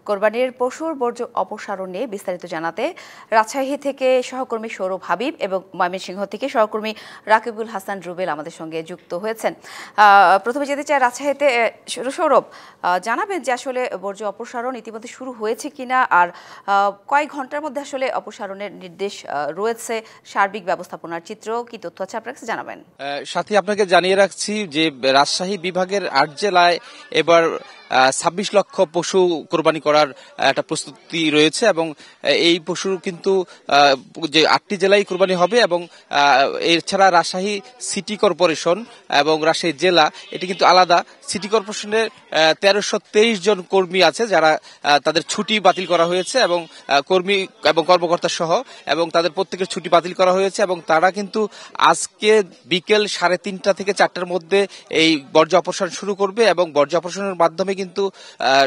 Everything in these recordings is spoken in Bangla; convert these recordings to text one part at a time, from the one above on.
কোরবানির পশুর বর্জ্য অপসারণ নিয়ে বিস্তারিত জানাতে রাজশাহী থেকে সহকর্মী সৌরভ হাবিব এবং ময়মনসিংহ থেকে সহকর্মী রাকিবুল হাসান রুবেল আমাদের সঙ্গে যুক্ত হয়েছেন। প্রথমে যেতে চাই রাজশাহীতে। সৌরভ, জানাবেন যে আসলে বর্জ্য অপসারণ ইতিমধ্যে শুরু হয়েছে কিনা, আর কয়েক ঘন্টার মধ্যে আসলে অপসারণের নির্দেশ রয়েছে, সার্বিক ব্যবস্থাপনার চিত্র কি তথ্য আছে আপনার কাছে জানাবেন। সাথে আপনাকে জানিয়ে রাখছি যে রাজশাহী বিভাগের ৮ জেলায় এবার ২৬ লক্ষ পশু কোরবানি করার একটা প্রস্তুতি রয়েছে এবং এই পশু কিন্তু যে ৮টি জেলায় কোরবানি হবে এবং এছাড়া রাজশাহী সিটি কর্পোরেশন এবং রাজশাহী জেলা এটি কিন্তু আলাদা। সিটি কর্পোরেশনের ১৩২৩ জন কর্মী আছে যারা তাদের ছুটি বাতিল করা হয়েছে এবং কর্মী এবং কর্মকর্তা সহ, এবং তাদের প্রত্যেকের ছুটি বাতিল করা হয়েছে এবং তারা কিন্তু আজকে বিকেল ৩:৩০ থেকে ৪টার মধ্যে এই বর্জ্য অপসারণ শুরু করবে এবং বর্জ্য অপসারণের মাধ্যমে কিন্তু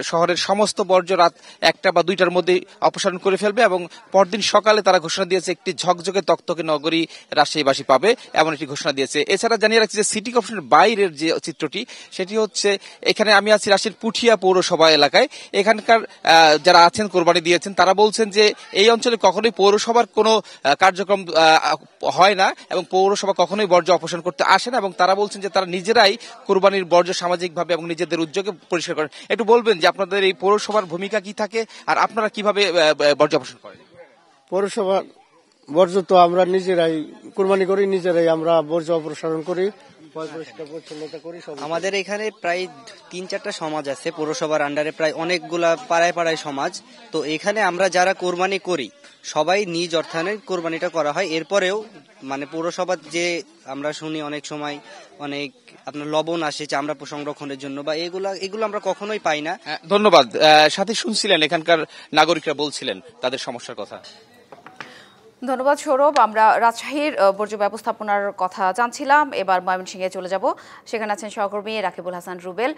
শহরের সমস্ত বর্জ্য রাত ১টা বা ২টার মধ্যে অপসারণ করে ফেলবে এবং পরদিন সকালে তারা ঘোষণা দিয়েছে একটি ঝকঝকে তকতকে নগরী রাজশাহীবাসী পাবে, এমন একটি ঘোষণা দিয়েছে। এছাড়া জানিয়ে রাখছি যে সিটি কর্পোরেশনের বাইরের যে চিত্রটি সেটি হচ্ছে, এখানে আমি আছি রাজশাহীর পুঠিয়া পৌরসভা এলাকায়। এখানকার যারা আছেন কোরবানি দিয়েছেন তারা বলছেন যে এই অঞ্চলে কখনোই পৌরসভার কোনো কার্যক্রম হয় না এবং পৌরসভা কখনোই বর্জ্য অপসারণ করতে আসে না, এবং তারা বলছেন যে তারা নিজেরাই কোরবানির বর্জ্য সামাজিকভাবে এবং নিজেদের উদ্যোগে পরিষ্কার করেন। একটু বলবেন যে আপনাদের এই পৌরসভার ভূমিকা কি থাকে আর আপনারা কিভাবে বর্জ্য অপসারণ করেন? পৌরসভার বর্জ্য তো আমরা নিজেরাই কোরবানি করি, নিজেরাই আমরা বর্জ্য অপসারণ করি, আমাদের এখানে প্রায় ৩-৪টা সমাজ আছে পৌরসভার আন্ডারে, প্রায় অনেকগুলা পাড়ায় পাড়ায় সমাজ। তো এখানে আমরা যারা কোরবানি করি সবাই নিজ অর্থায়নে কোরবানিটা করা হয়। এরপরেও মানে পৌরসভার যে আমরা শুনি অনেক সময় অনেক আপনার লবণ আসে চামড়া সংরক্ষণের জন্য, বা এগুলো আমরা কখনোই পাই না। ধন্যবাদ। সাথে শুনছিলেন এখানকার নাগরিকরা বলছিলেন তাদের সমস্যার কথা। ধন্যবাদ সৌরভ। আমরা রাজশাহীর বর্জ্য ব্যবস্থাপনার কথা জানছিলাম, এবার ময়মনসিংহে চলে যাব। সেখানে আছেন সহকর্মী রাকিবুল হাসান রুবেল।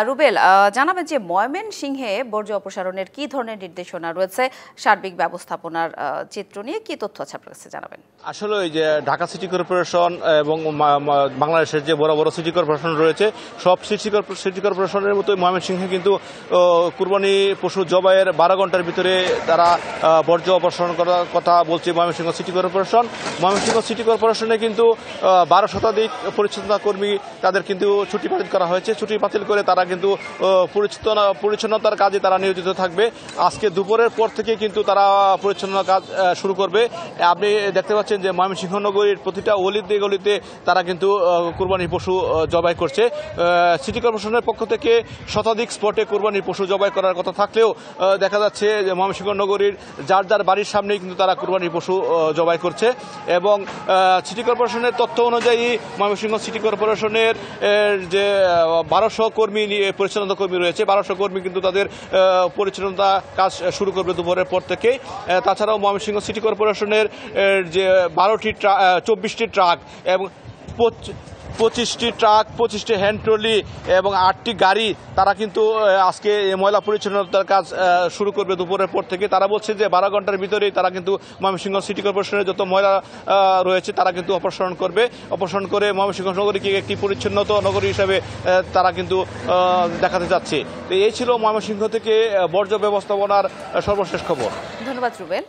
রুবেল, জানাবেন যে ময়মনসিংহে বর্জ্য অপসারণের কি ধরনের নির্দেশনা রয়েছে, সার্বিক ব্যবস্থাপনার চিত্র নিয়ে কি তথ্য আছে আপনার কাছে জানাবেন। আসলে ওই যে ঢাকা সিটি কর্পোরেশন এবং বাংলাদেশের যে বড় বড় সিটি কর্পোরেশন রয়েছে সব সিটি কর্পোরেশনের মতো ময়মনসিংহে কিন্তু কুরবানি পশু জবাইয়ের ১২ ঘন্টার ভিতরে তারা বর্জ্য অপসারণ করার কথা বলছে Mymensingh city corporation. Mymensingh city কর্পোরেশনে কিন্তু ১২ শতাধিক পরিচ্ছন্নতা কর্মী তাদের কিন্তু ছুটি বাতিল করা হয়েছে। ছুটি বাতিল করে তারা কিন্তু পরিচ্ছন্নতার কাজে তারা নিয়োজিত থাকবে। আজকে দুপুরের পর থেকে কিন্তু তারা পরিচ্ছন্নতার কাজ শুরু করবে। আপনি দেখতে পাচ্ছেন যে ময়মনসিংহ নগরীর প্রতিটা অলিতে গলিতে তারা কিন্তু কুরবানির পশু জবাই করছে। সিটি কর্পোরেশনের পক্ষ থেকে শতাধিক স্পটে কুরবানির পশু জবাই করার কথা থাকলেও দেখা যাচ্ছে যে ময়মনসিংহ নগরীর যার যার বাড়ির সামনেই কিন্তু তারা কুরবানির পশু জবাই করছে। এবং সিটি কর্পোরেশনের তথ্য অনুযায়ী ময়মনসিংহ সিটি কর্পোরেশনের যে ১২০০ কর্মী পরিচ্ছন্নতা কর্মী রয়েছে, ১২০০ কর্মী কিন্তু তাদের পরিচ্ছন্নতা কাজ শুরু করবে দুপুরের পর থেকে। তাছাড়াও ময়মনসিংহ সিটি কর্পোরেশনের যে 24টি ট্রাক এবং 25টি ট্রাক, 25টি হ্যান্ড ট্রলি এবং 8টি গাড়ি তারা কিন্তু আজকে ময়লা পরিচ্ছন্নতার কাজ শুরু করবে দুপুরের পর থেকে। তারা বলছে যে 12 ঘন্টার ভিতরেই তারা কিন্তু ময়মনসিংহ সিটি কর্পোরেশনের যত ময়লা রয়েছে তারা কিন্তু অপসারণ করবে। অপসারণ করে ময়মনসিংহ নগরীকে একটি পরিচ্ছন্নত নগরী হিসাবে তারা কিন্তু দেখাতে যাচ্ছে। তো এই ছিল ময়মনসিংহ থেকে বর্জ্য ব্যবস্থাপনার সর্বশেষ খবর। ধন্যবাদ রুবেল।